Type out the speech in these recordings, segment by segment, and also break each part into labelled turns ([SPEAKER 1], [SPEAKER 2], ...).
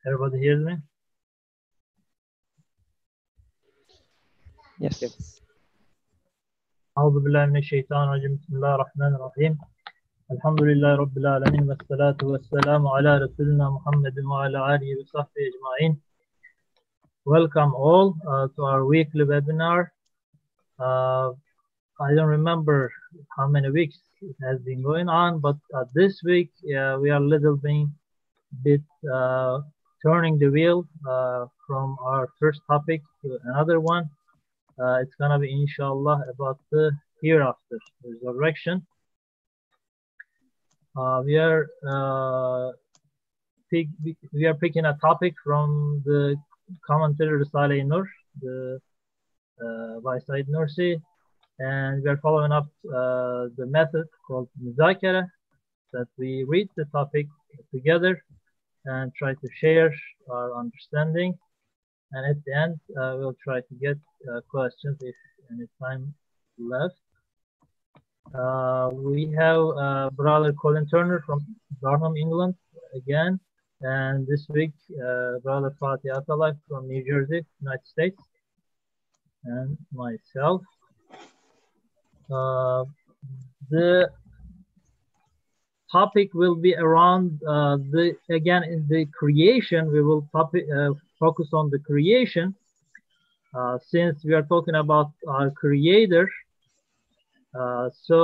[SPEAKER 1] Everybody hears me?
[SPEAKER 2] Yes.
[SPEAKER 1] أعوذ بالله من الشيطان الرجيم بسم الله الرحمن الرحيم الحمد لله رب العالمين والصلاة والسلام على رسولنا محمد وعلى آله وصحبه أجمعين. Welcome all to our weekly webinar. I don't remember how many weeks it has been going on, but this week we are a little bit turning the wheel from our first topic to another one. It's gonna be inshallah about the hereafter, resurrection. We are picking a topic from the commentary Risale-i Nur, by Said Nursi, and we are following up the method called Muzakara, that we read the topic together and try to share our understanding. And at the end, we'll try to get questions if any time left. We have brother Colin Turner from Durham, England again. And this week, brother Fatih Atalay from New Jersey, United States. And myself. The topic will be around in the creation. We will focus on the creation, since we are talking about our creator. So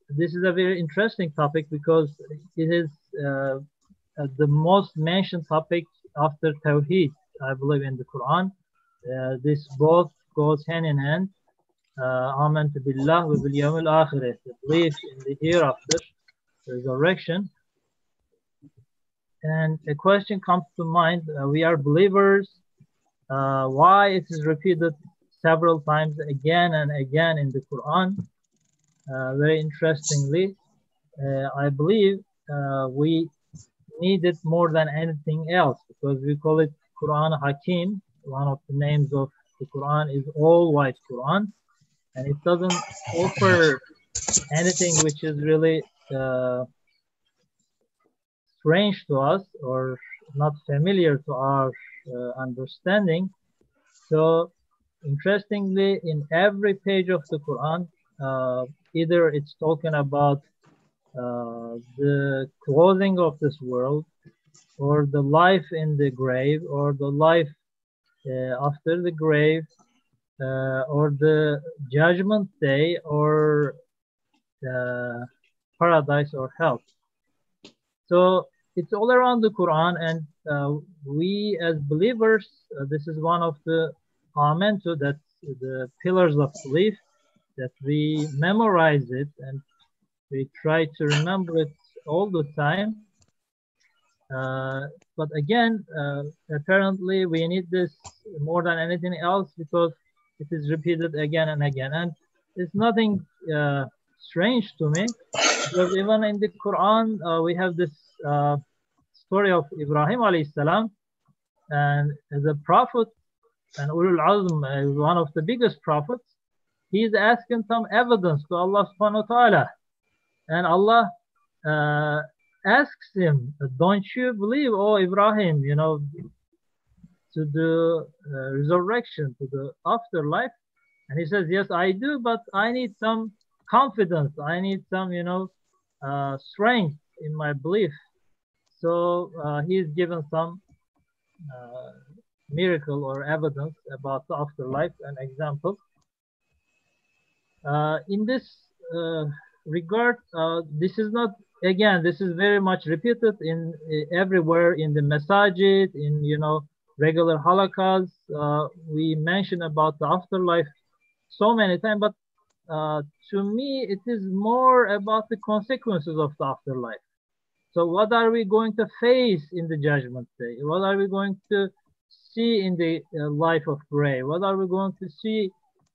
[SPEAKER 1] this is a very interesting topic because it is the most mentioned topic after Tawheed, I believe, in the Quran. This both goes hand in hand. Amantu billah wa bil yawmil akhirah, the belief in the hereafter, resurrection. And a question comes to mind. We are believers. Why it is repeated several times again and again in the Quran? Very interestingly, I believe we need it more than anything else because we call it Quran Hakim. One of the names of the Quran is All-Wise Quran, and it doesn't offer anything which is really strange to us or not familiar to our understanding. So interestingly, in every page of the Quran, either it's talking about the closing of this world, or the life in the grave, or the life after the grave, or the judgment day, or paradise or hell. So it's all around the Quran, and we as believers, this is one of the amentu, that's the pillars of belief, that we memorize it and we try to remember it all the time. But again, apparently we need this more than anything else because it is repeated again and again. And it's nothing strange to me, because even in the Quran, we have this story of Ibrahim alayhi salam, and the prophet, and Ulul Azm is one of the biggest prophets. He is asking some evidence to Allah subhanahu wa ta'ala. And Allah asks him, don't you believe, oh Ibrahim, to the resurrection, to the afterlife? And he says, yes, I do, but I need some confidence. I need some, strength in my belief. So he is given some miracle or evidence about the afterlife and example. In this regard, this is not, again, this is very much repeated in everywhere in the masajid, in regular halakas. We mention about the afterlife so many times, but to me it is more about the consequences of the afterlife. So what are we going to face in the judgment day? What are we going to see in the life of grave? What are we going to see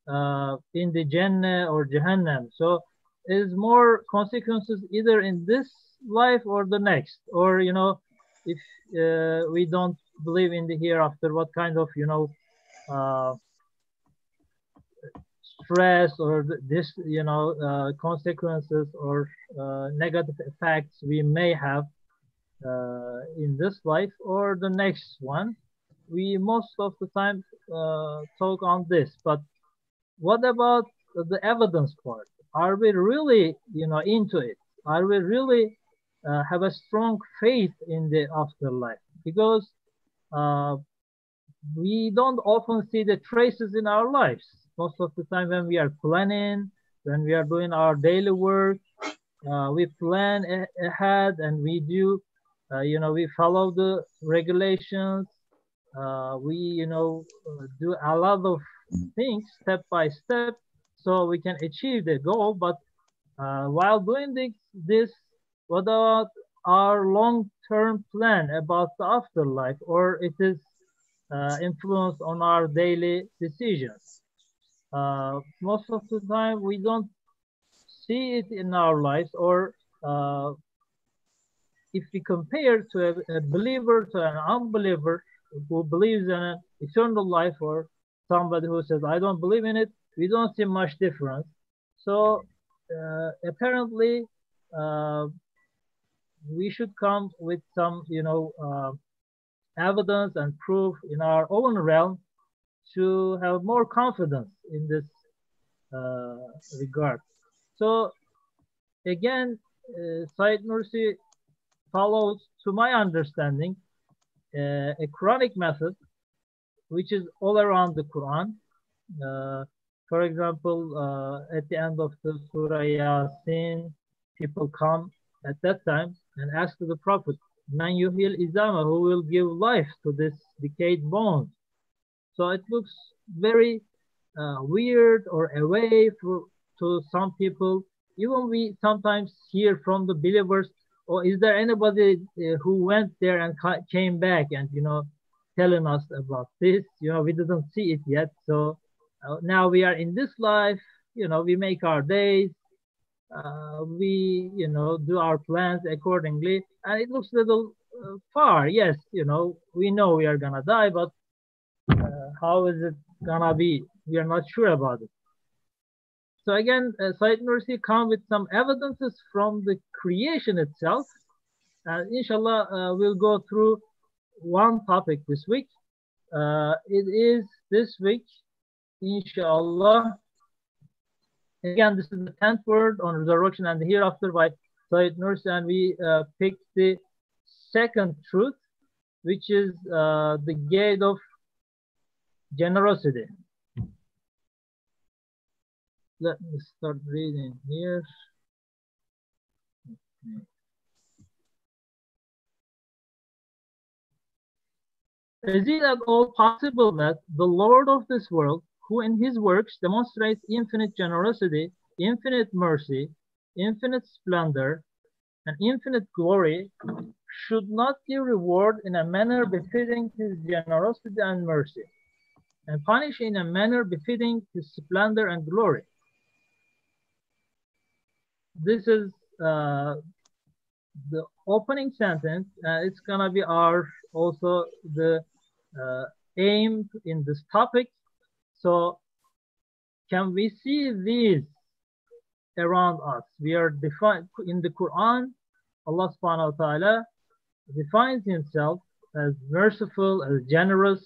[SPEAKER 1] in the Jannah or Jahannam? So is more consequences either in this life or the next, or if we don't believe in the hereafter, what kind of stress or this consequences or negative effects we may have in this life or the next one. We most of the time talk on this, but what about the evidence part? Are we really, into it? Are we really have a strong faith in the afterlife? Because uh, we don't often see the traces in our lives. Most of the time, when we are planning, when we are doing our daily work, we plan ahead and we do, we follow the regulations. We do a lot of things step by step so we can achieve the goal. But while doing this, what about our long-term plan about the afterlife, or it is influence on our daily decisions? Most of the time, we don't see it in our lives, or uh, if we compare to a believer to an unbeliever who believes in an eternal life, or somebody who says, I don't believe in it, we don't see much difference. So apparently, uh, we should come with some, evidence and proof in our own realm to have more confidence in this uh, regard. So again, Said Nursi follows, to my understanding, a Quranic method, which is all around the Quran. For example, at the end of the Surah Yasin, people come at that time and ask to the Prophet, Man yuhil izama, who will give life to this decayed bones? So it looks very weird or away to some people. Even we sometimes hear from the believers, or is there anybody who went there and came back and, telling us about this? We didn't see it yet. So now we are in this life, we make our days, we, do our plans accordingly. And it looks a little far. Yes, we know we are going to die, but how is it gonna be? We are not sure about it. So again, Said Nursi come with some evidences from the creation itself. Inshallah, we'll go through one topic this week. It is this week, inshallah. Again, this is the 10th word on resurrection and the hereafter by Said Nursi, and we picked the second truth, which is the gate of generosity. Let me start reading here. Is it at all possible that the Lord of this world, who in his works demonstrates infinite generosity, infinite mercy, infinite splendor, and infinite glory, should not give reward in a manner befitting his generosity and mercy, and punish in a manner befitting his splendor and glory? This is the opening sentence. It's gonna be our also the aim in this topic. So can we see these around us? We are defined in the Quran. Allah subhanahu wa ta'ala defines himself as merciful, as generous.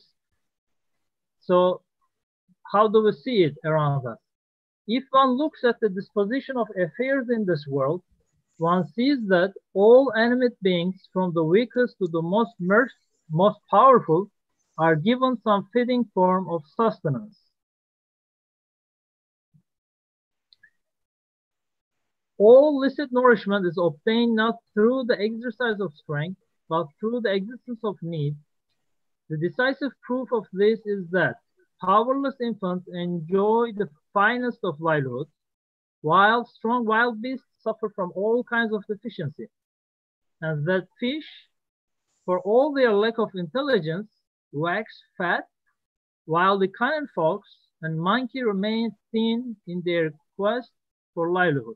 [SPEAKER 1] So how do we see it around us? If one looks at the disposition of affairs in this world, one sees that all animate beings, from the weakest to the most powerful, are given some fitting form of sustenance. All licit nourishment is obtained not through the exercise of strength, but through the existence of need. The decisive proof of this is that powerless infants enjoy the finest of livelihood, while strong wild beasts suffer from all kinds of deficiency, and that fish, for all their lack of intelligence, wax fat, while the cunning fox and monkey remain thin in their quest for livelihood.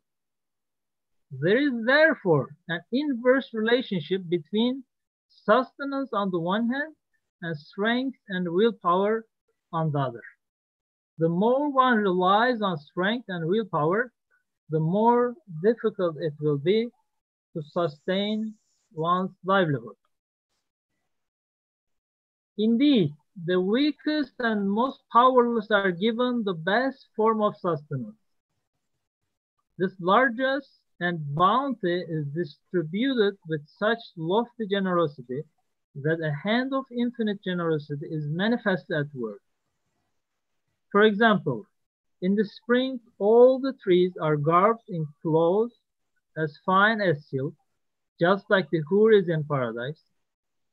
[SPEAKER 1] There is therefore an inverse relationship between sustenance on the one hand and strength and willpower on the other. The more one relies on strength and willpower, the more difficult it will be to sustain one's livelihood. Indeed, the weakest and most powerless are given the best form of sustenance. This largesse and bounty is distributed with such lofty generosity that a hand of infinite generosity is manifest at work. For example, in the spring all the trees are garbed in clothes as fine as silk, just like the houris in paradise.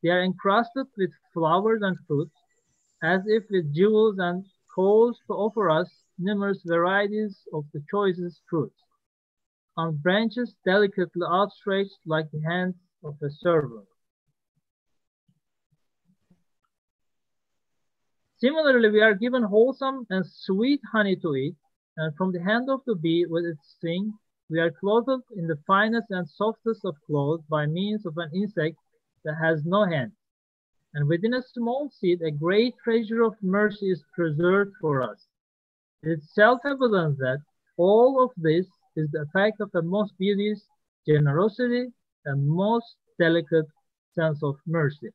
[SPEAKER 1] They are encrusted with flowers and fruits, as if with jewels, and caused to offer us numerous varieties of the choicest fruits, on branches delicately outstretched like the hands of a servant. Similarly, we are given wholesome and sweet honey to eat, and from the hand of the bee with its sting, we are clothed in the finest and softest of clothes by means of an insect that has no hands. And within a small seed, a great treasure of mercy is preserved for us. It is self-evident that all of this is the effect of a most beauteous generosity and most delicate sense of mercy.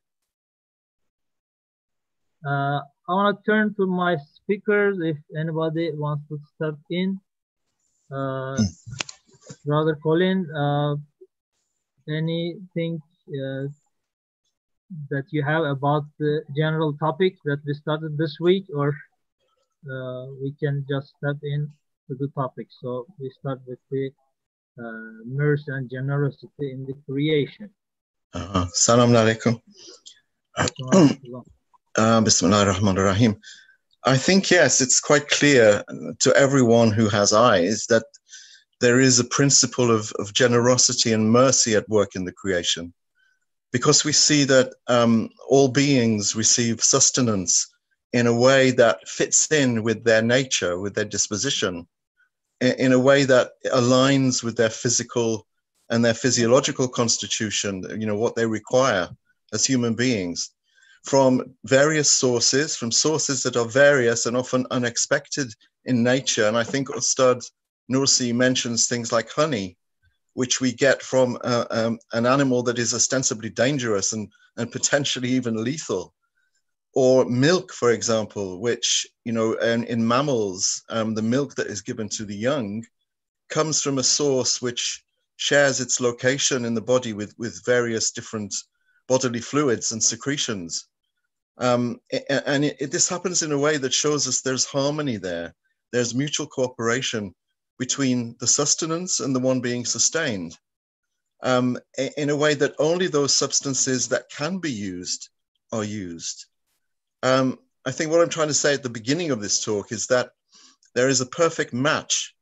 [SPEAKER 1] I want to turn to my speakers if anybody wants to step in. Brother Colin, anything that you have about the general topic that we started this week, or we can just step in to the topic. So we start with the mercy and generosity in the creation.
[SPEAKER 2] Salam alaikum. Bismillah ar-Rahman ar-Rahim. I think, yes, it's quite clear to everyone who has eyes that there is a principle of generosity and mercy at work in the creation, because we see that all beings receive sustenance in a way that fits in with their nature, with their disposition, in a way that aligns with their physical and their physiological constitution, what they require as human beings, from various sources, from sources that are various and often unexpected in nature. And I think Ustad Nursi mentions things like honey, which we get from an animal that is ostensibly dangerous and potentially even lethal. Or milk, for example, which, in mammals, the milk that is given to the young comes from a source which shares its location in the body with various different bodily fluids and secretions. This happens in a way that shows us there's harmony there. There's mutual cooperation between the sustenance and the one being sustained, in a way that only those substances that can be used are used. I think what I'm trying to say at the beginning of this talk is that there is a perfect match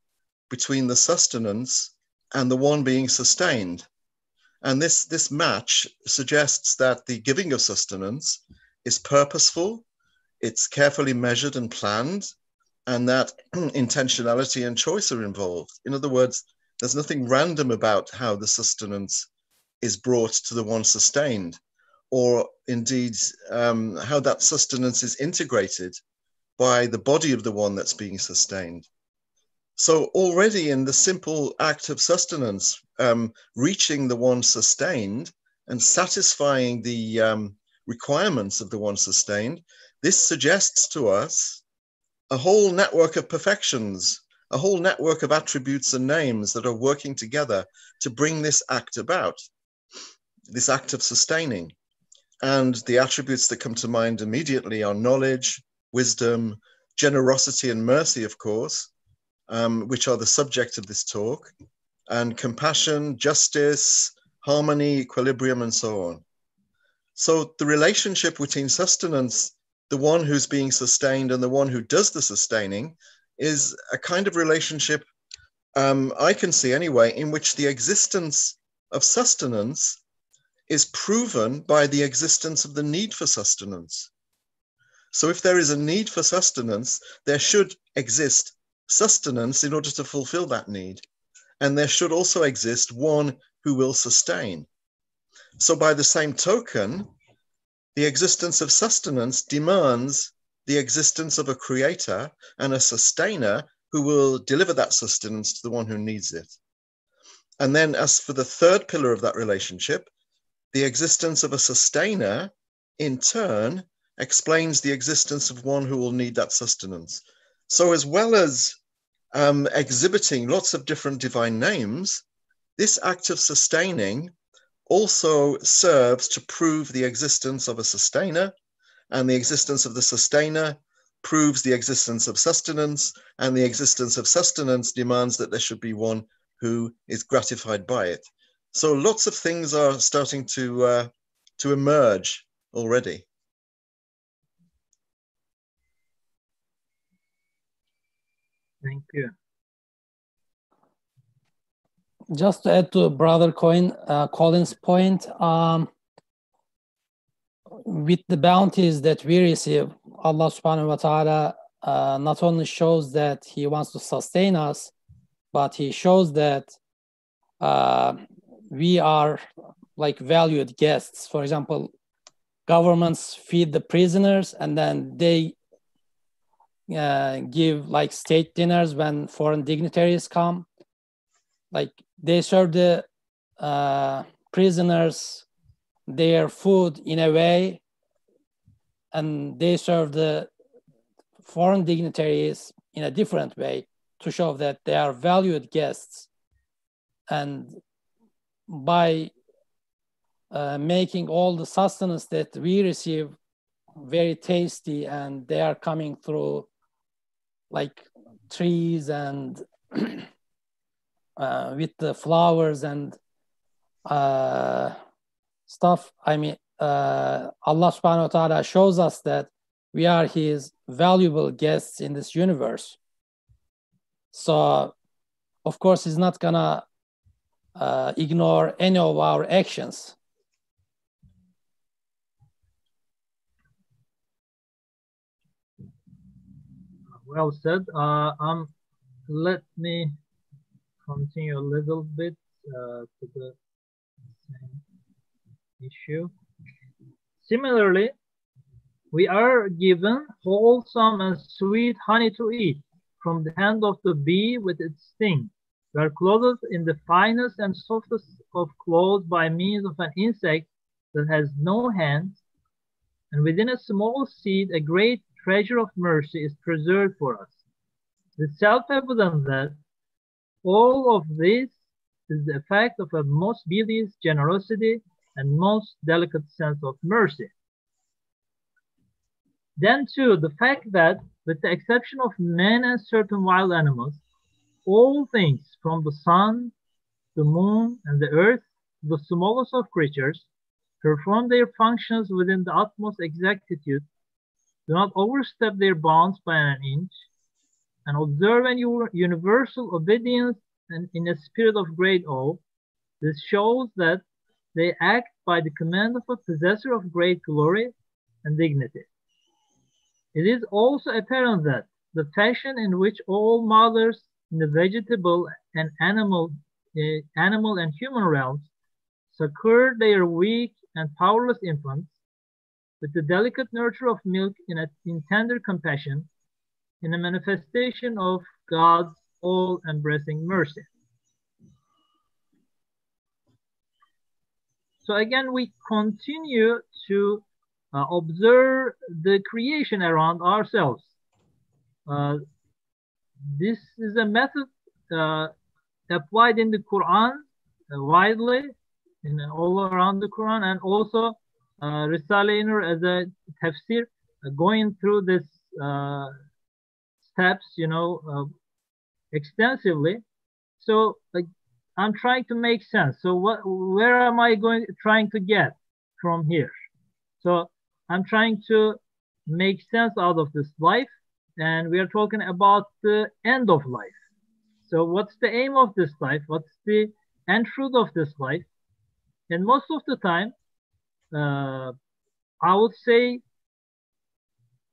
[SPEAKER 2] between the sustenance and the one being sustained. And this match suggests that the giving of sustenance is purposeful, it's carefully measured and planned, and that intentionality and choice are involved. In other words, there's nothing random about how the sustenance is brought to the one sustained, or indeed how that sustenance is integrated by the body of the one that's being sustained. So already in the simple act of sustenance, reaching the one sustained and satisfying the requirements of the one sustained, this suggests to us a whole network of perfections, a whole network of attributes and names that are working together to bring this act about, this act of sustaining. And the attributes that come to mind immediately are knowledge, wisdom, generosity and mercy, of course, which are the subject of this talk, and compassion, justice, harmony, equilibrium, and so on. So the relationship between sustenance, the one who's being sustained, and the one who does the sustaining is a kind of relationship, I can see anyway, in which the existence of sustenance is proven by the existence of the need for sustenance. So if there is a need for sustenance, there should exist sustenance in order to fulfill that need. And there should also exist one who will sustain. So by the same token, the existence of sustenance demands the existence of a creator and a sustainer who will deliver that sustenance to the one who needs it. And then as for the third pillar of that relationship, the existence of a sustainer in turn explains the existence of one who will need that sustenance. So as well as exhibiting lots of different divine names, this act of sustaining also serves to prove the existence of a sustainer, and the existence of the sustainer proves the existence of sustenance, and the existence of sustenance demands that there should be one who is gratified by it. So lots of things are starting to emerge already.
[SPEAKER 1] Thank you.
[SPEAKER 3] Just to add to Brother Colin's point, with the bounties that we receive, Allah subhanahu wa ta'ala not only shows that He wants to sustain us, but He shows that we are like valued guests. For example, governments feed the prisoners, and then they give like state dinners when foreign dignitaries come. Like they serve the prisoners their food in a way, and they serve the foreign dignitaries in a different way to show that they are valued guests. And by making all the sustenance that we receive very tasty, and they are coming through like trees and with the flowers and stuff. I mean, Allah subhanahu wa ta'ala shows us that we are His valuable guests in this universe. So, of course, He's not gonna ignore any of our actions.
[SPEAKER 1] Well said. Let me continue a little bit to the same issue. Similarly, we are given wholesome and sweet honey to eat from the hand of the bee with its sting. We are clothed in the finest and softest of clothes by means of an insect that has no hands, and within a small seed a great treasure of mercy is preserved for us. It is self-evident that all of this is the effect of a most beauteous generosity and most delicate sense of mercy. Then too, the fact that, with the exception of men and certain wild animals, all things from the sun, the moon, and the earth, the smallest of creatures, perform their functions within the utmost exactitude, do not overstep their bounds by an inch, and observe an universal obedience and in a spirit of great awe. This shows that they act by the command of a possessor of great glory and dignity. It is also apparent that the fashion in which all mothers in the vegetable and animal and human realms succor their weak and powerless infants with the delicate nurture of milk in tender compassion, in a manifestation of God's all-embracing mercy. So again, we continue to observe the creation around ourselves. This is a method applied in the Quran widely, all around the Quran, and also Risale-i Nur as a tafsir, going through this steps, extensively. So I'm trying to make sense. So where am I trying to get from here? So I'm trying to make sense out of this life, and we are talking about the end of life. So what's the aim of this life? What's the end fruit of this life? And most of the time, I would say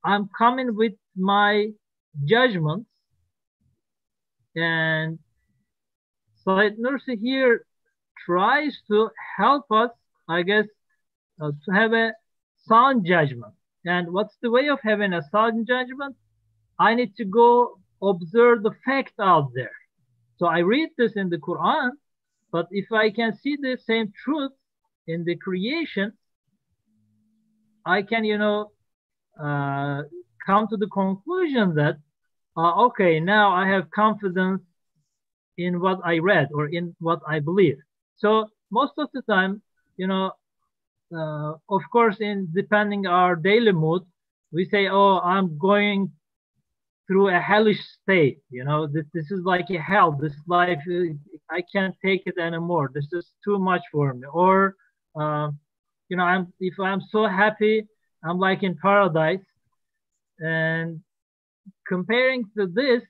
[SPEAKER 1] I'm coming with my judgments, and Said Nursi here tries to help us, I guess, to have a sound judgment. And what's the way of having a sound judgment? I need to go observe the facts out there. So I read this in the Quran, but if I can see the same truth in the creation, I can, uh, come to the conclusion that, okay, now I have confidence in what I read or in what I believe. So most of the time, of course, in depending our daily mood, we say, "Oh, I'm going through a hellish state. This is like a hell. This life, I can't take it anymore. This is too much for me." Or, uh, if I'm so happy, I'm like in paradise. And comparing to this,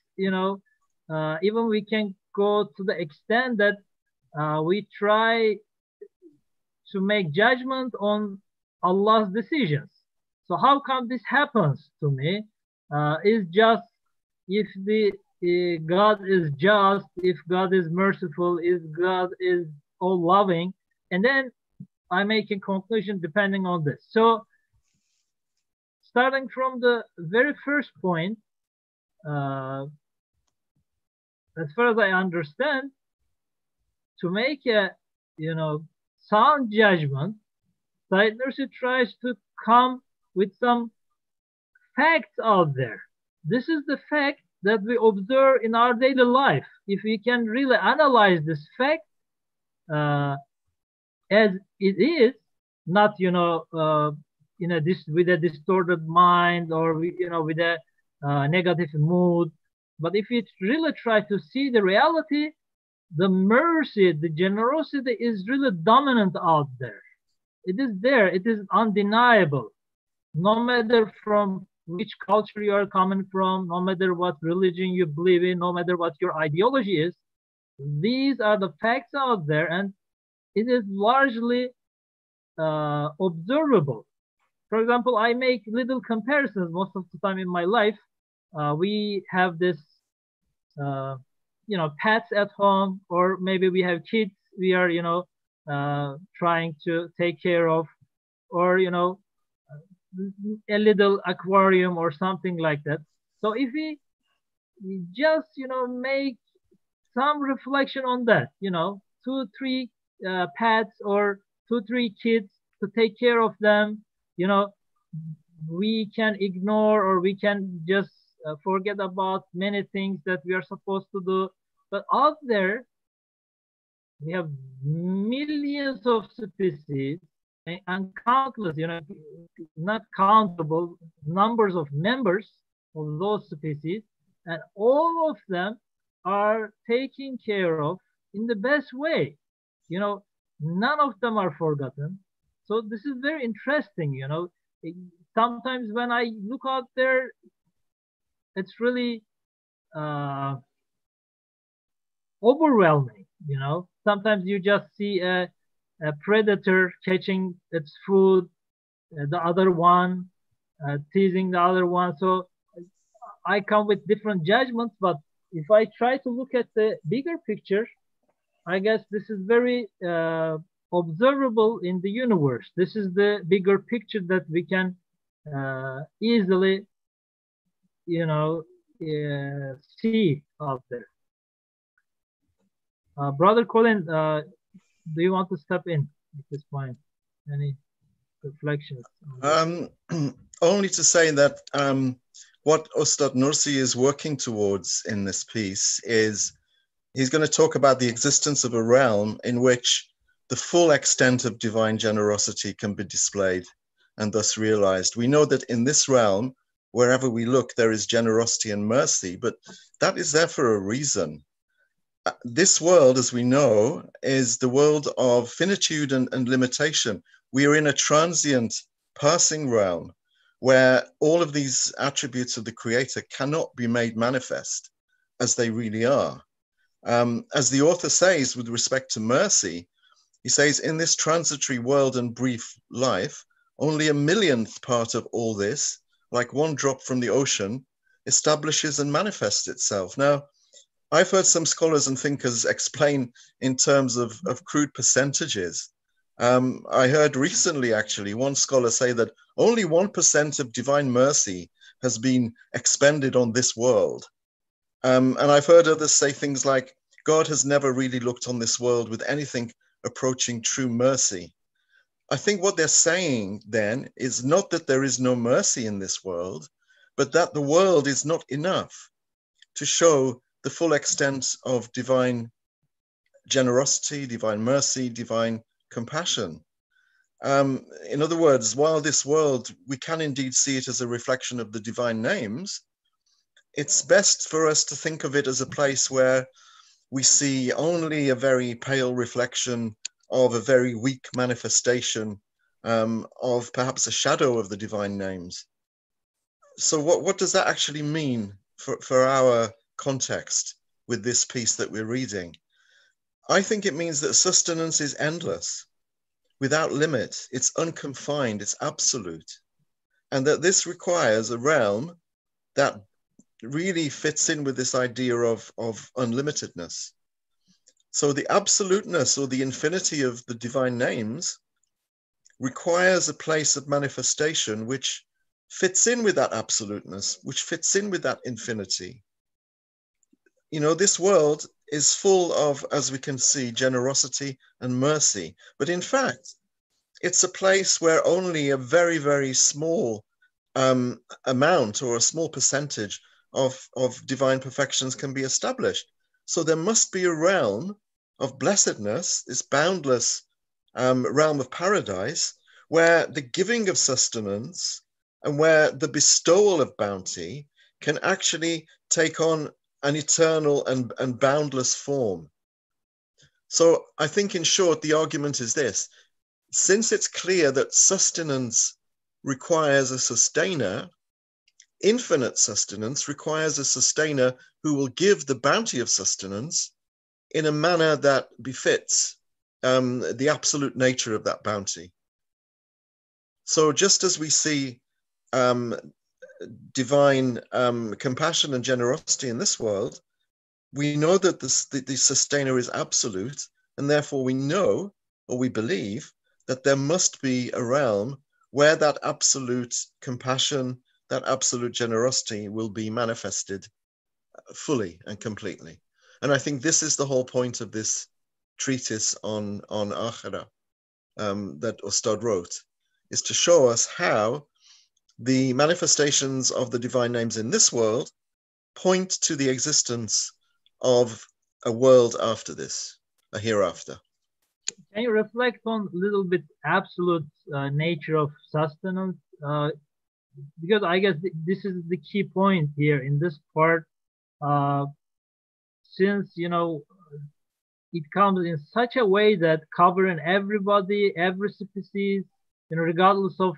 [SPEAKER 1] even we can go to the extent that we try to make judgment on Allah's decisions. So how come this happens to me? Is just if the God is just, if God is merciful, if God is all loving, and then I make a conclusion depending on this. So starting from the very first point, uh, as far as I understand, to make a sound judgment, diagnosis tries to come with some facts out there. This is the fact that we observe in our daily life. If we can really analyze this fact uh, as it is, not with a distorted mind or with a negative mood, but if we really try to see the reality, the mercy, the generosity is really dominant out there. It is there. It is undeniable. No matter from which culture you are coming from, no matter what religion you believe in, no matter what your ideology is, these are the facts out there, and it is largely observable. For example, I make little comparisons most of the time in my life. We have this, pets at home, or maybe we have kids we are, trying to take care of, or, a little aquarium or something like that. So if we just, make some reflection on that, two, three pets or two, three kids to take care of them, we can ignore or we can just forget about many things that we are supposed to do. But out there, we have millions of species and countless, not countable numbers of members of those species, and all of them are taken care of in the best way. None of them are forgotten. So this is very interesting. Sometimes when I look out there, it's really overwhelming. Sometimes you just see a predator catching its food, the other one teasing the other one. So I come with different judgments, but if I try to look at the bigger picture, I guess this is very observable in the universe. This is the bigger picture that we can easily, see out there. Brother Colin, do you want to step in at this point? Any reflections?
[SPEAKER 2] Only to say that what Ustad Nursi is working towards in this piece is he's going to talk about the existence of a realm in which the full extent of divine generosity can be displayed and thus realized. We know that in this realm, wherever we look, there is generosity and mercy, but that is there for a reason. This world, as we know, is the world of finitude and limitation. We are in a transient, passing realm where all of these attributes of the Creator cannot be made manifest as they really are. As the author says with respect to mercy, he says, in this transitory world and brief life, only a millionth part of all this, like one drop from the ocean, establishes and manifests itself. Now, I've heard some scholars and thinkers explain in terms of crude percentages. I heard recently, actually, one scholar say that only 1% of divine mercy has been expended on this world. And I've heard others say things like, God has never really looked on this world with anything approaching true mercy. I think what they're saying then is not that there is no mercy in this world, but that the world is not enough to show the full extent of divine generosity, divine mercy, divine compassion. In other words, while this world, we can indeed see it as a reflection of the divine names, it's best for us to think of it as a place where we see only a very pale reflection of a very weak manifestation of perhaps a shadow of the divine names. So what does that actually mean for our context with this piece that we're reading? I think it means that sustenance is endless, without limit, it's unconfined, it's absolute, and that this requires a realm that really fits in with this idea of unlimitedness. So the absoluteness or the infinity of the divine names requires a place of manifestation which fits in with that absoluteness, which fits in with that infinity. You know, this world is full of, as we can see, generosity and mercy. But in fact, it's a place where only a very, very small amount or a small percentage of divine perfections can be established. So there must be a realm of blessedness, this boundless realm of paradise, where the giving of sustenance and where the bestowal of bounty can actually take on an eternal and boundless form. So I think, in short, the argument is this: since it's clear that sustenance requires a sustainer, infinite sustenance requires a sustainer who will give the bounty of sustenance in a manner that befits the absolute nature of that bounty. So just as we see divine compassion and generosity in this world, we know that the sustainer is absolute, and therefore we know, or we believe, that there must be a realm where that absolute compassion, that absolute generosity will be manifested fully and completely. And I think this is the whole point of this treatise on Akhira that Ustad wrote, is to show us how the manifestations of the divine names in this world point to the existence of a world after this, a hereafter.
[SPEAKER 1] Can you reflect on a little bit absolute nature of sustenance? Because I guess this is the key point here in this part. Since, you know, it comes in such a way that covering everybody, every species, you know, regardless of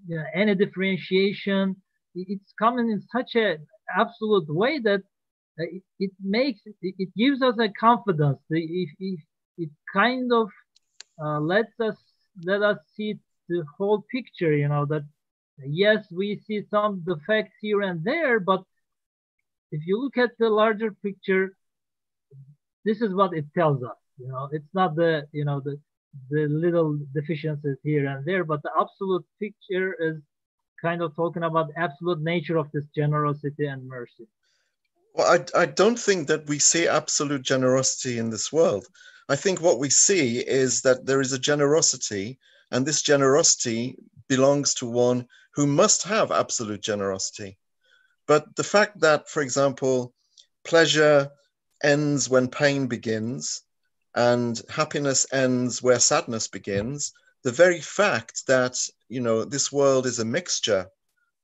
[SPEAKER 1] you know, any differentiation, it's coming in such a absolute way that it makes it gives us a confidence. If it kind of let us see the whole picture, you know, that yes, we see some defects here and there, but if you look at the larger picture, this is what it tells us. You know, it's not the, you know, the little deficiencies here and there, but the absolute picture is kind of talking about the absolute nature of this generosity and mercy.
[SPEAKER 2] Well, I don't think that we see absolute generosity in this world. I think what we see is that there is a generosity, and this generosity belongs to one who must have absolute generosity. But the fact that, for example, pleasure ends when pain begins and happiness ends where sadness begins, the very fact that, you know, this world is a mixture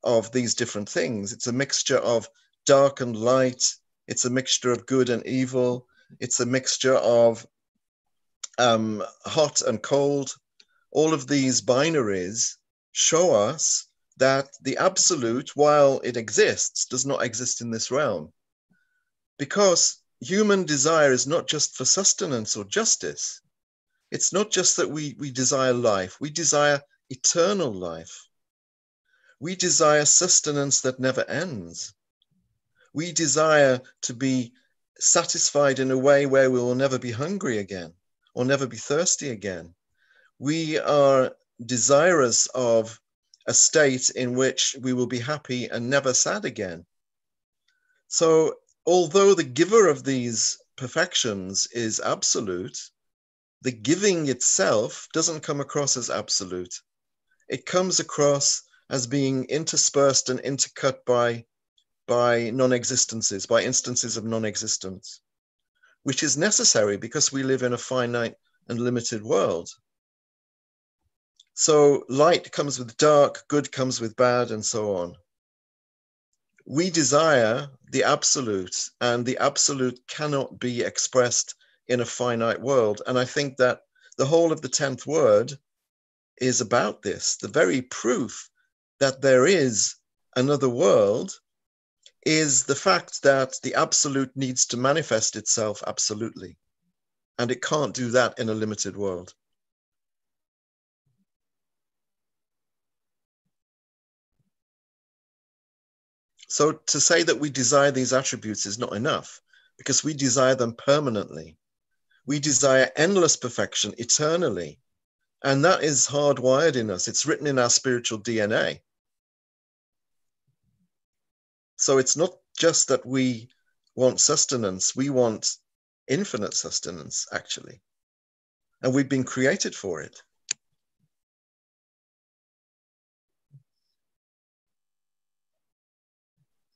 [SPEAKER 2] of these different things. It's a mixture of dark and light. It's a mixture of good and evil. It's a mixture of hot and cold. All of these binaries show us that the absolute, while it exists, does not exist in this realm. Because human desire is not just for sustenance or justice. It's not just that we desire life. We desire eternal life. We desire sustenance that never ends. We desire to be satisfied in a way where we will never be hungry again or never be thirsty again. We are desirous of a state in which we will be happy and never sad again. So, although the giver of these perfections is absolute, the giving itself doesn't come across as absolute. It comes across as being interspersed and intercut by non-existences, by instances of non-existence, which is necessary because we live in a finite and limited world. So light comes with dark, good comes with bad, and so on. We desire the absolute, and the absolute cannot be expressed in a finite world. And I think that the whole of the 10th word is about this. The very proof that there is another world is the fact that the absolute needs to manifest itself absolutely. And it can't do that in a limited world. So to say that we desire these attributes is not enough, because we desire them permanently. We desire endless perfection eternally. And that is hardwired in us. It's written in our spiritual DNA. So it's not just that we want sustenance, we want infinite sustenance, actually. And we've been created for it.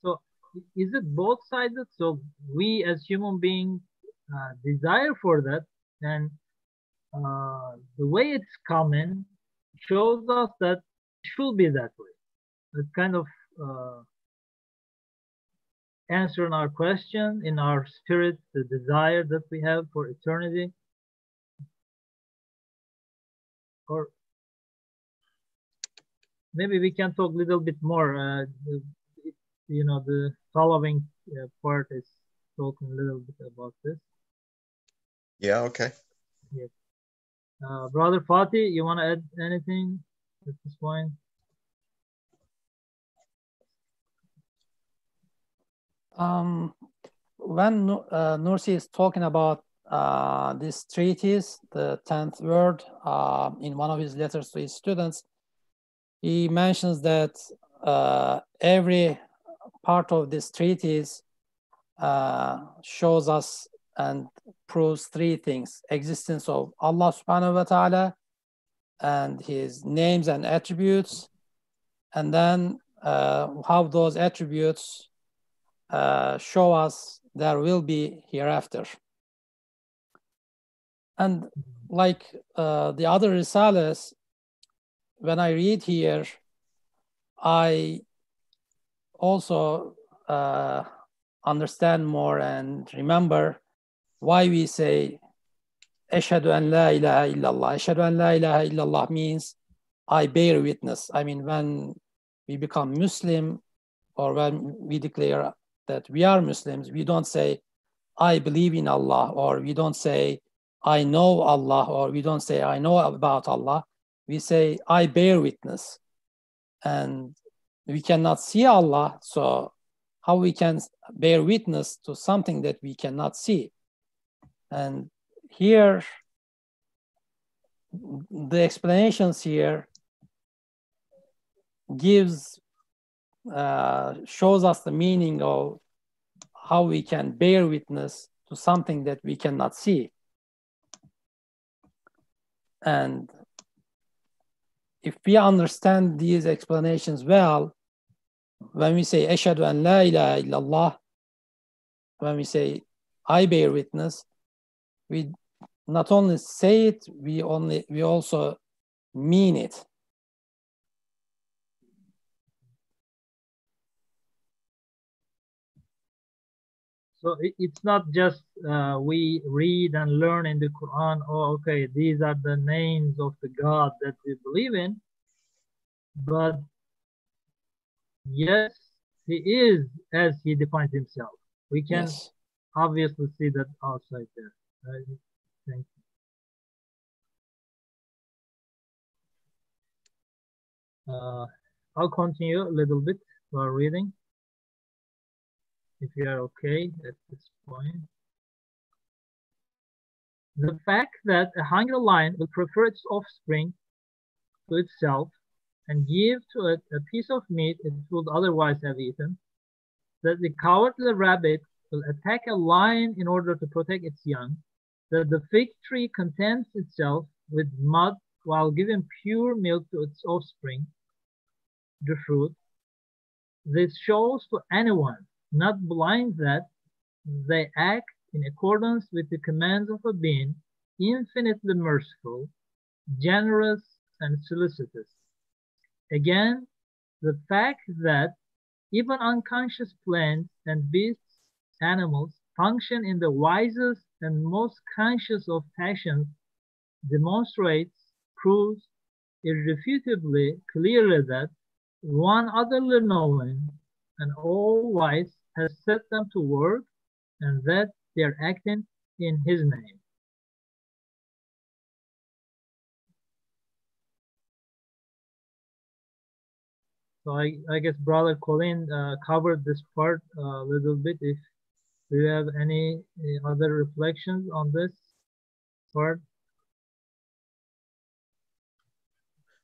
[SPEAKER 1] So is it both-sided? So we as human beings desire for that, and the way it's coming shows us that it should be that way. It's kind of answering our question in our spirit, the desire that we have for eternity. Or maybe we can talk a little bit more. The following part is talking a little bit about this.
[SPEAKER 2] Yeah, okay.
[SPEAKER 1] Yes. Brother Fatih, you want to add anything at this point?
[SPEAKER 3] When Nursi is talking about this treatise, the 10th word, in one of his letters to his students, he mentions that every part of this treatise shows us and proves three things: existence of Allah subhanahu wa ta'ala and his names and attributes, and then how those attributes show us there will be hereafter. And like the other risales, when I read here, I also understand more and remember why we say Ashhadu an la ilaha illallah. Ashhadu an la ilaha illallah means I bear witness. I mean, when we become Muslim or when we declare that we are Muslims, we don't say I believe in Allah, or we don't say I know Allah, or we don't say I know about Allah. We say I bear witness. And we cannot see Allah, so how we can bear witness to something that we cannot see? And here, the explanations here shows us the meaning of how we can bear witness to something that we cannot see. And if we understand these explanations well, when we say Ashhadu an la ilaha illallah, when we say I bear witness, we not only say it, we also mean it.
[SPEAKER 1] So it's not just we read and learn in the Quran, oh, okay, these are the names of the God that we believe in, but yes, he is as he defines himself. We can obviously see that outside there. Thank you. I'll continue a little bit while reading, if you are okay at this point. The fact that a hungry lion will prefer its offspring to itself and give to it a piece of meat it would otherwise have eaten, that the cowardly rabbit will attack a lion in order to protect its young, that the fig tree contents itself with mud while giving pure milk to its offspring, the fruit. This shows to anyone not blind that they act in accordance with the commands of a being infinitely merciful, generous, and solicitous. Again, the fact that even unconscious plants and beasts, animals, function in the wisest and most conscious of passions demonstrates, proves irrefutably clearly that one utterly knowing and all-wise has set them to work and that they are acting in his name. So I guess Brother Colin covered this part a little bit. If you have any other reflections on this part?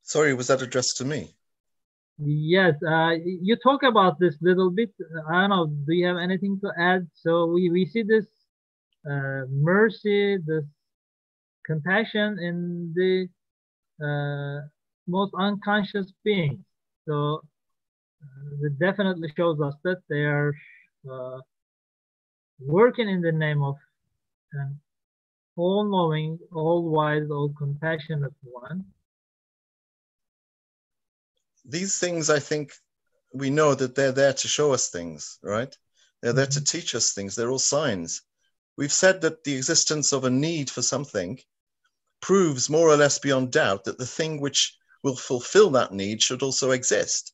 [SPEAKER 2] Sorry, was that addressed to me?
[SPEAKER 1] Yes, you talk about this little bit. I don't know, do you have anything to add? So we see this mercy, this compassion in the most unconscious beings. So it definitely shows us that they are uh, working in the name of an all-knowing, all-wise, all-compassionate one.
[SPEAKER 2] These things, I think, we know that they're there to show us things, right? They're there to teach us things. They're all signs. We've said that the existence of a need for something proves more or less beyond doubt that the thing which will fulfill that need should also exist.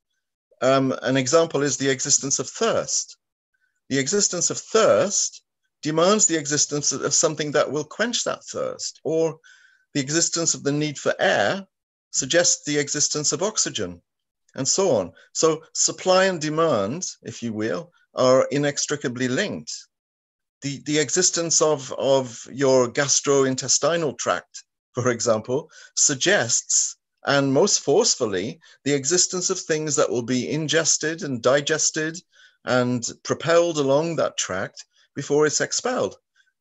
[SPEAKER 2] An example is the existence of thirst. The existence of thirst demands the existence of something that will quench that thirst, or the existence of the need for air suggests the existence of oxygen, and so on. So supply and demand, if you will, are inextricably linked. The existence of your gastrointestinal tract, for example, suggests, and most forcefully, the existence of things that will be ingested and digested and propelled along that tract before it's expelled.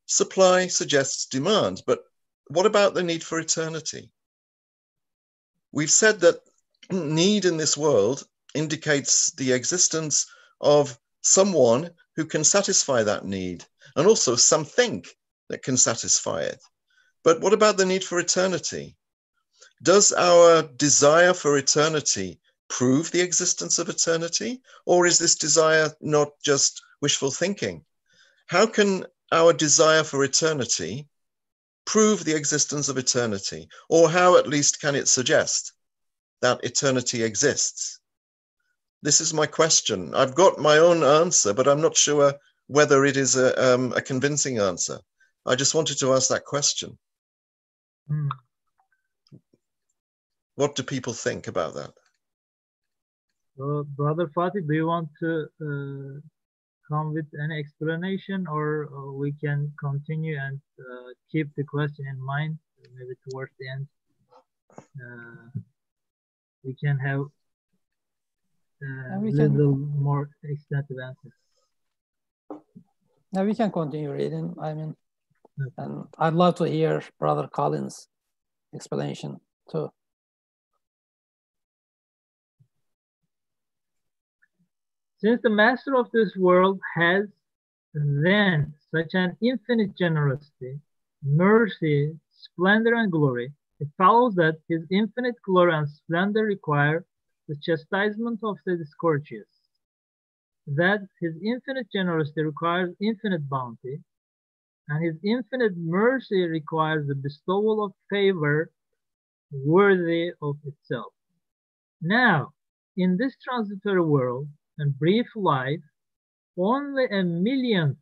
[SPEAKER 2] Supply suggests demand, but what about the need for eternity? We've said that need in this world indicates the existence of someone who can satisfy that need, and also something that can satisfy it. But what about the need for eternity? Does our desire for eternity prove the existence of eternity? Or is this desire not just wishful thinking? How can our desire for eternity prove the existence of eternity? Or how at least can it suggest that eternity exists? This is my question. I've got my own answer, but I'm not sure whether it is a convincing answer. I just wanted to ask that question. What do people think about that?
[SPEAKER 1] Brother Fatih, do you want to come with any explanation, or we can continue and keep the question in mind? Maybe towards the end, we can have a little more extensive answer.
[SPEAKER 3] Now we can continue reading. I mean, and I'd love to hear Brother Colin's explanation too.
[SPEAKER 1] Since the master of this world has then such an infinite generosity, mercy, splendor, and glory, it follows that his infinite glory and splendor require the chastisement of the discourteous, that his infinite generosity requires infinite bounty, and his infinite mercy requires the bestowal of favor worthy of itself. Now, in this transitory world and brief life, only a millionth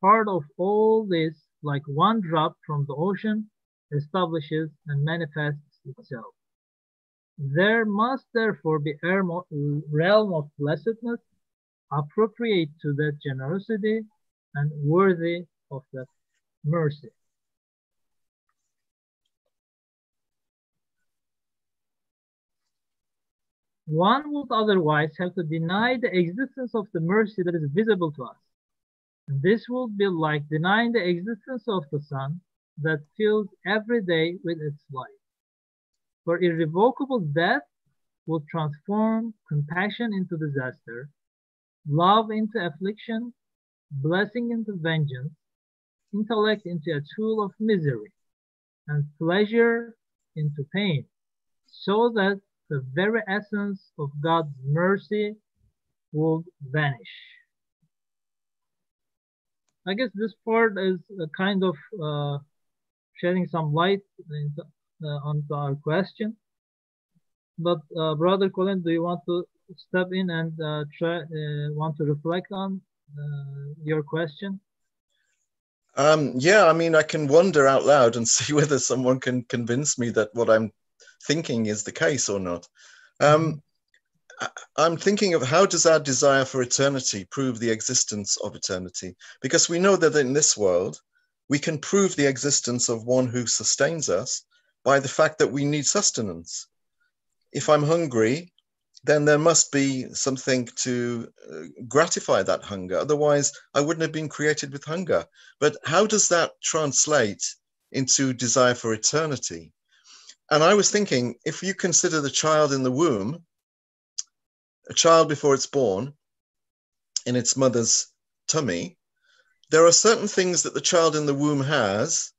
[SPEAKER 1] part of all this, like one drop from the ocean, establishes and manifests itself. There must therefore be a realm of blessedness appropriate to that generosity and worthy of that mercy. One would otherwise have to deny the existence of the mercy that is visible to us. And this would be like denying the existence of the sun that fills every day with its light. For irrevocable death will transform compassion into disaster, love into affliction, blessing into vengeance, intellect into a tool of misery, and pleasure into pain, so that the very essence of God's mercy would vanish. I guess this part is a kind of shedding some light into, onto our question. But Brother Colin, do you want to step in and want to reflect on your question?
[SPEAKER 2] Yeah, I mean, I can wonder out loud and see whether someone can convince me that what I'm thinking is the case or not. I'm thinking of how does our desire for eternity prove the existence of eternity? Because we know that in this world, we can prove the existence of one who sustains us by the fact that we need sustenance. If I'm hungry, then there must be something to gratify that hunger. Otherwise, I wouldn't have been created with hunger. But how does that translate into desire for eternity? And I was thinking, if you consider the child in the womb, a child before it's born in its mother's tummy, there are certain things that the child in the womb has,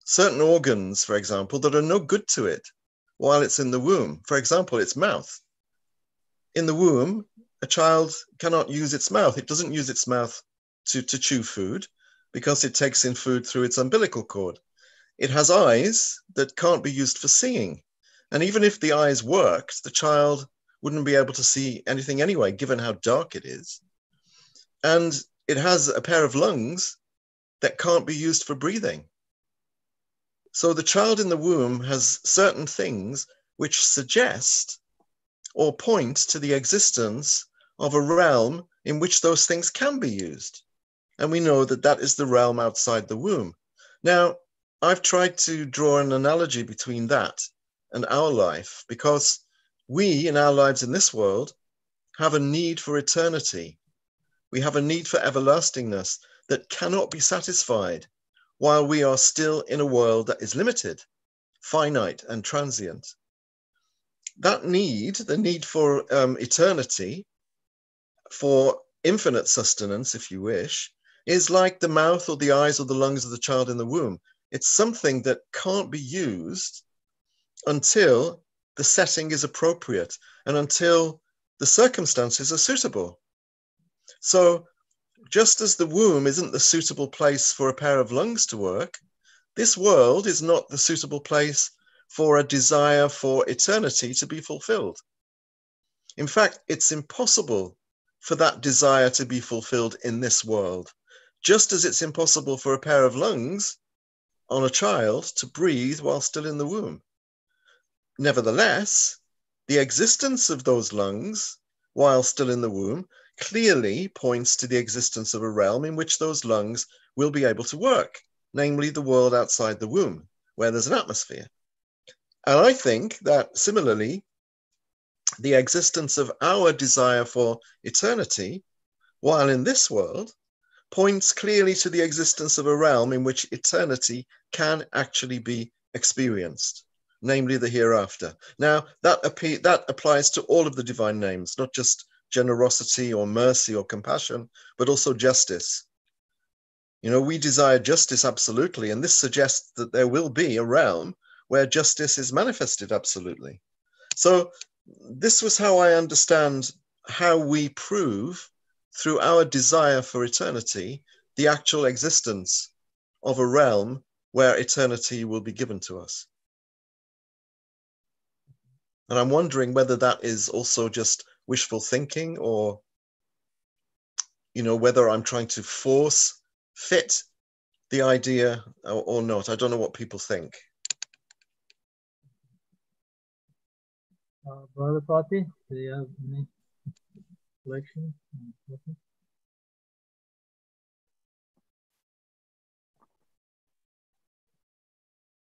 [SPEAKER 2] certain organs, for example, that are no good to it while it's in the womb. For example, its mouth. In the womb, a child cannot use its mouth. It doesn't use its mouth to chew food because it takes in food through its umbilical cord. It has eyes that can't be used for seeing. And even if the eyes worked, the child wouldn't be able to see anything anyway, given how dark it is. And it has a pair of lungs that can't be used for breathing. So the child in the womb has certain things which suggest or point to the existence of a realm in which those things can be used. And we know that that is the realm outside the womb. Now, I've tried to draw an analogy between that and our life, because we in our lives in this world have a need for eternity. We have a need for everlastingness that cannot be satisfied while we are still in a world that is limited, finite, and transient. That need, the need for eternity, for infinite sustenance, if you wish, is like the mouth or the eyes or the lungs of the child in the womb. It's something that can't be used until the setting is appropriate and until the circumstances are suitable. So just as the womb isn't the suitable place for a pair of lungs to work, this world is not the suitable place for a desire for eternity to be fulfilled. In fact, it's impossible for that desire to be fulfilled in this world, just as it's impossible for a pair of lungs on a child to breathe while still in the womb. Nevertheless, the existence of those lungs while still in the womb clearly points to the existence of a realm in which those lungs will be able to work, namely the world outside the womb, where there's an atmosphere. And I think that similarly, the existence of our desire for eternity while in this world points clearly to the existence of a realm in which eternity can actually be experienced, namely the hereafter. Now, that applies to all of the divine names, not just generosity or mercy or compassion, but also justice. You know, we desire justice absolutely, and this suggests that there will be a realm where justice is manifested absolutely. So this was how I understand how we prove through our desire for eternity the actual existence of a realm where eternity will be given to us. And I'm wondering whether that is also just wishful thinking, or, you know, whether I'm trying to force fit the idea or not. I don't know what people think.
[SPEAKER 1] Brother Fatih, do you have any reflection?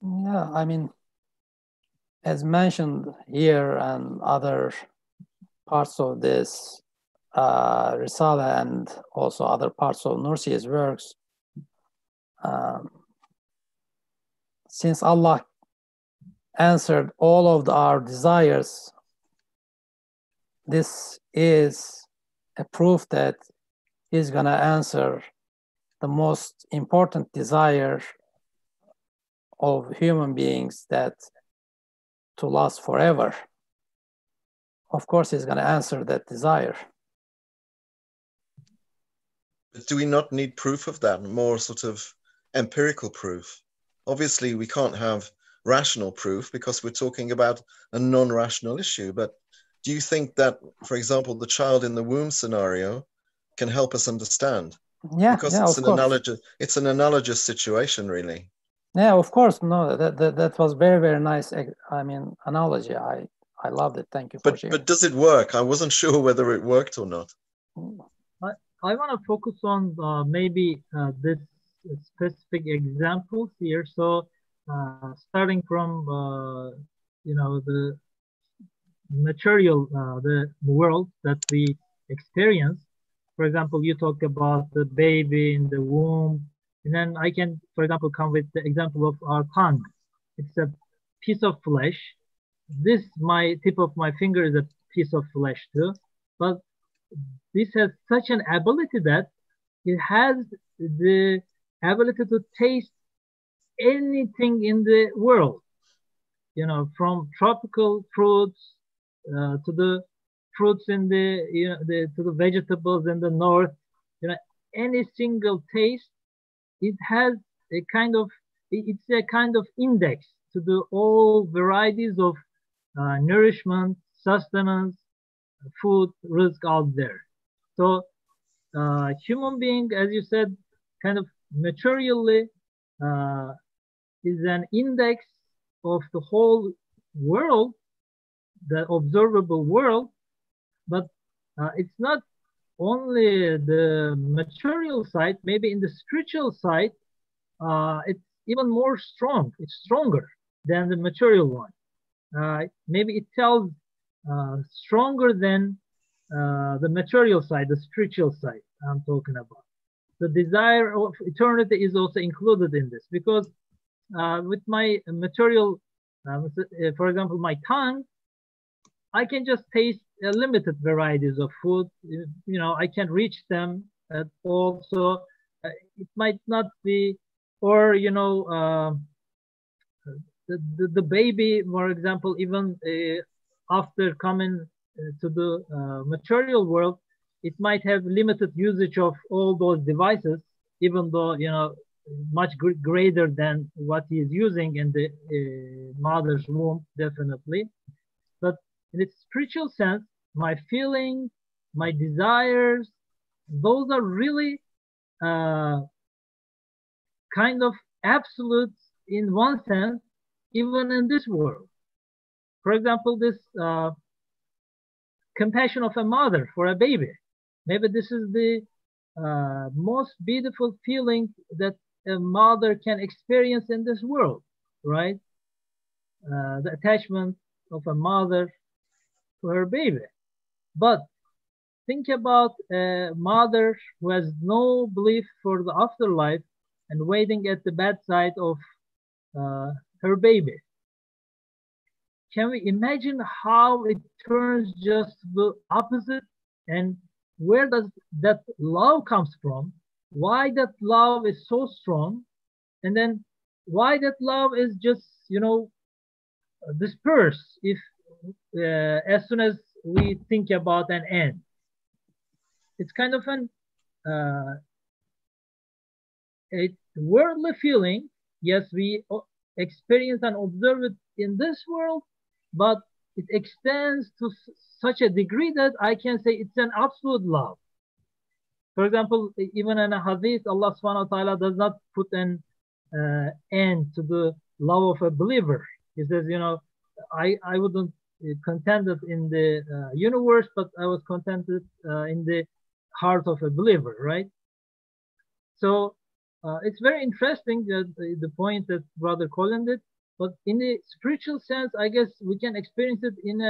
[SPEAKER 3] Yeah, I mean, as mentioned here and other parts of this Risala and also other parts of Nursi's works, since Allah answered all of our desires, this is a proof that He's going to answer the most important desire of human beings, that to last forever. Of course, He's going to answer that desire.
[SPEAKER 2] But do we not need proof of that, more sort of empirical proof? Obviously, we can't have rational proof because we're talking about a non-rational issue. But do you think that, for example, the child in the womb scenario can help us understand?
[SPEAKER 3] Yeah,
[SPEAKER 2] because
[SPEAKER 3] yeah,
[SPEAKER 2] it's an analogous situation, really.
[SPEAKER 3] Yeah, of course. No, that was very, very nice. I mean, analogy. I loved it. Thank you for sharing.
[SPEAKER 2] But does it work? I wasn't sure whether it worked or not.
[SPEAKER 1] I want to focus on maybe this specific examples here. So starting from the material, the world that we experience. For example, you talk about the baby in the womb, and then I can, for example, come with the example of our tongue. It's a piece of flesh. This, my tip of my finger, is a piece of flesh too, but this has such an ability that it has the ability to taste anything in the world, from tropical fruits to the fruits in to the vegetables in the north, any single taste, it has a kind of, it's a kind of index to the all varieties of nourishment, sustenance, food, risk out there. So human being, as you said, kind of materially is an index of the whole world, the observable world, but it's not only the material side. Maybe in the spiritual side, it's even more strong. It's stronger than the material one. Maybe it tells stronger than the material side, the spiritual side I'm talking about. The desire of eternity is also included in this, because with my material, for example, my tongue, I can just taste limited varieties of food. I can reach them at all. So it might not be, or the baby, for example, even after coming to the material world, it might have limited usage of all those devices, even though much greater than what he is using in the mother's womb, definitely. But in its spiritual sense, my feelings, my desires, those are really kind of absolutes in one sense, even in this world. For example, this compassion of a mother for a baby. Maybe this is the most beautiful feeling that a mother can experience in this world, right? The attachment of a mother to her baby. But think about a mother who has no belief for the afterlife and waiting at the bedside of her baby. Can we imagine how it turns just the opposite? And where does that love comes from? Why that love is so strong? And then why that love is just, dispersed if as soon as we think about an end. It's kind of an a worldly feeling. Yes, we experience and observe it in this world, but it extends to such a degree that I can say it's an absolute love. For example, even in a hadith, Allah subhanahu wa ta'ala does not put an end to the love of a believer. He says, I wouldn't contented in the universe, but I was contented in the heart of a believer, right? So it's very interesting that the point that Brother Colin did, but in the spiritual sense, I guess we can experience it in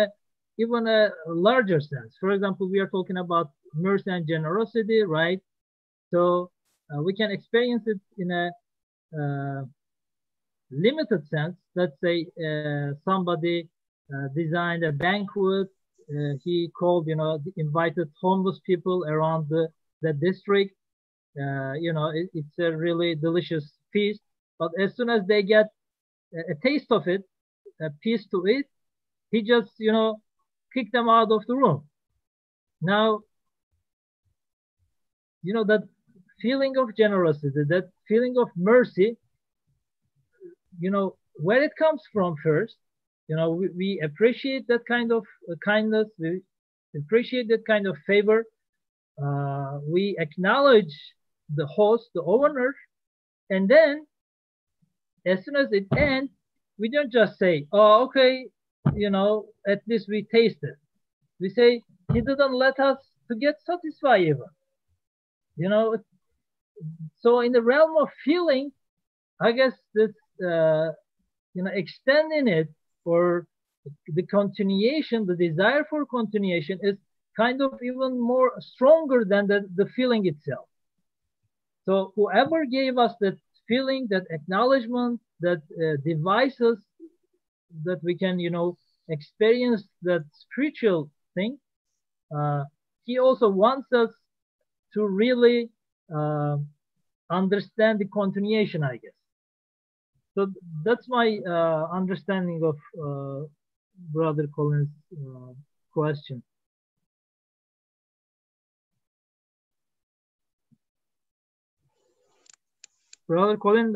[SPEAKER 1] even a larger sense. For example, we are talking about mercy and generosity, right? So we can experience it in a limited sense. Let's say somebody designed a banquet. He called, invited homeless people around the district. It's a really delicious feast. But as soon as they get a taste of it, a piece to eat, he just, kicked them out of the room. Now, that feeling of generosity, that feeling of mercy, where it comes from first, we appreciate that kind of kindness, we appreciate that kind of favor. We acknowledge the host, the owner, and then as soon as it ends, we don't just say, oh, okay, at least we tasted. We say, he didn't let us to get satisfied even. So in the realm of feeling, I guess this, extending it or the continuation, the desire for continuation is kind of even more stronger than the feeling itself. So whoever gave us that feeling, that acknowledgement, that devices that we can, experience that spiritual thing, he also wants us to really understand the continuation, I guess. So that's my understanding of Brother Colin's question. Brother Colin,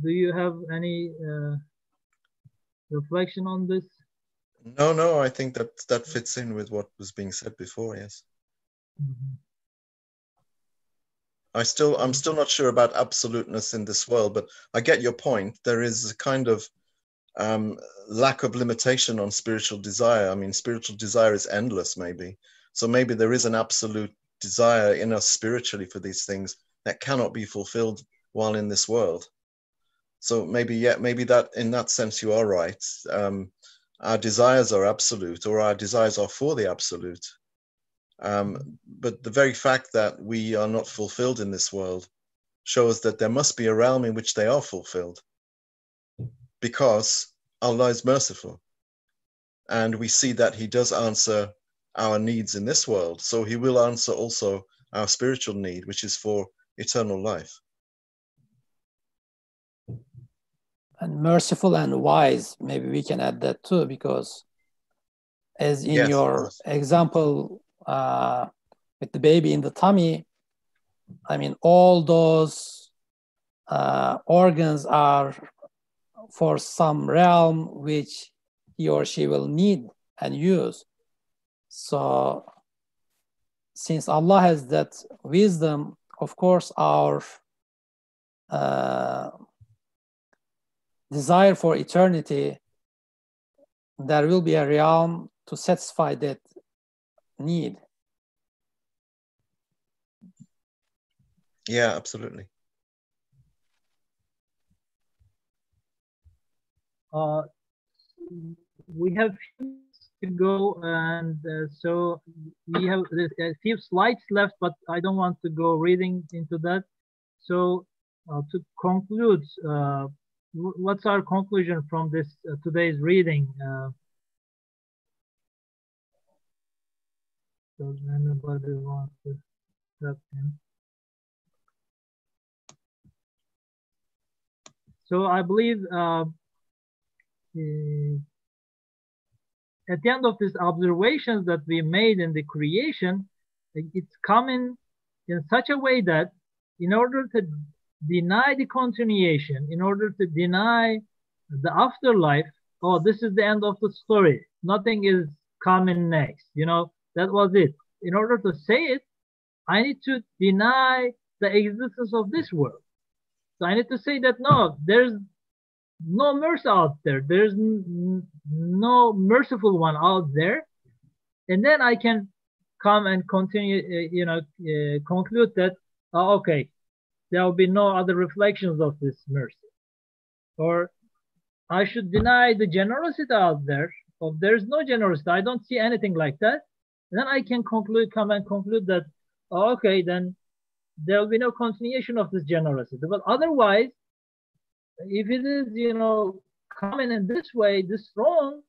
[SPEAKER 1] do you have any reflection on this?
[SPEAKER 2] No, I think that fits in with what was being said before, yes.
[SPEAKER 1] Mm-hmm.
[SPEAKER 2] I'm still not sure about absoluteness in this world, but I get your point. There is a kind of lack of limitation on spiritual desire. I mean, spiritual desire is endless, maybe. So maybe there is an absolute desire in us spiritually for these things that cannot be fulfilled while in this world. So maybe that in that sense you are right. Our desires are absolute, or our desires are for the absolute. But the very fact that we are not fulfilled in this world shows that there must be a realm in which they are fulfilled, because Allah is merciful. And we see that he does answer our needs in this world. So he will answer also our spiritual need, which is for eternal life.
[SPEAKER 3] And merciful and wise, maybe we can add that too, because as in your example with the baby in the tummy, I mean, all those organs are for some realm which he or she will need and use. So since Allah has that wisdom, of course, our desire for eternity, there will be a realm to satisfy that need.
[SPEAKER 2] Yeah, absolutely.
[SPEAKER 1] We have to go, and so we have a few slides left, but I don't want to go reading into that. So to conclude, what's our conclusion from this today's reading? Does anybody want to step in? So I believe at the end of these observations that we made in the creation, it's coming in such a way that in order to deny the continuation, in order to deny the afterlife, oh, this is the end of the story, nothing is coming next, that was it. In order to say it, I need to deny the existence of this world. So I need to say that no, there's no mercy out there. There's no merciful one out there. And then I can come and continue, conclude that, okay, there will be no other reflections of this mercy. Or I should deny the generosity out there. Or there's no generosity. I don't see anything like that. And then I can come and conclude that, okay, then there will be no continuation of this generosity. But otherwise, if it is, coming in this way, this strong,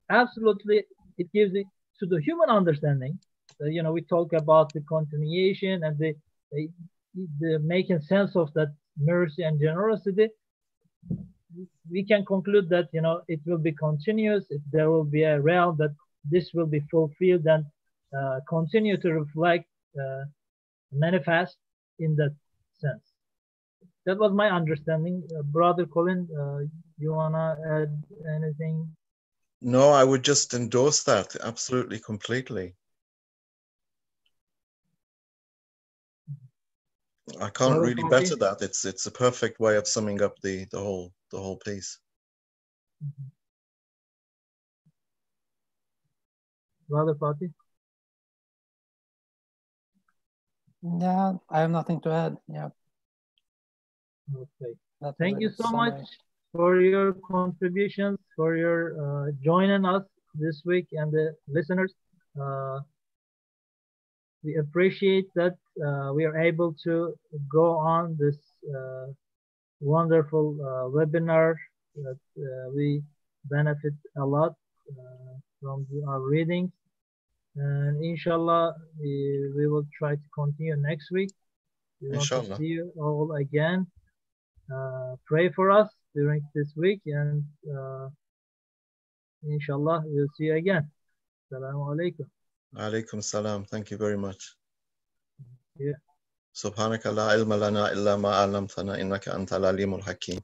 [SPEAKER 1] absolutely, it gives it to the human understanding. We talk about the continuation and the making sense of that mercy and generosity. We can conclude that it will be continuous. There will be a realm that this will be fulfilled and continue to reflect, manifest in that sense. That was my understanding. Brother Colin, you wanna add anything?
[SPEAKER 2] No, I would just endorse that absolutely, completely. I can't really better that. It's a perfect way of summing up the whole piece.
[SPEAKER 1] Brother Fatih?
[SPEAKER 3] Yeah, I have nothing to add. Yeah.
[SPEAKER 1] Okay. Thank you so much for your contributions, for your joining us this week, and the listeners. We appreciate that we are able to go on this wonderful webinar, that we benefit a lot from our readings. And inshallah, we will try to continue next week. We want to see you all again. Pray for us during this week, and inshallah, we'll see you again. Assalamu alaikum.
[SPEAKER 2] Alaikum salam. Thank you very much.
[SPEAKER 1] Yeah.
[SPEAKER 2] Subhanaka la ilma lana illa ma 'allamtana innaka antal alimul hakim.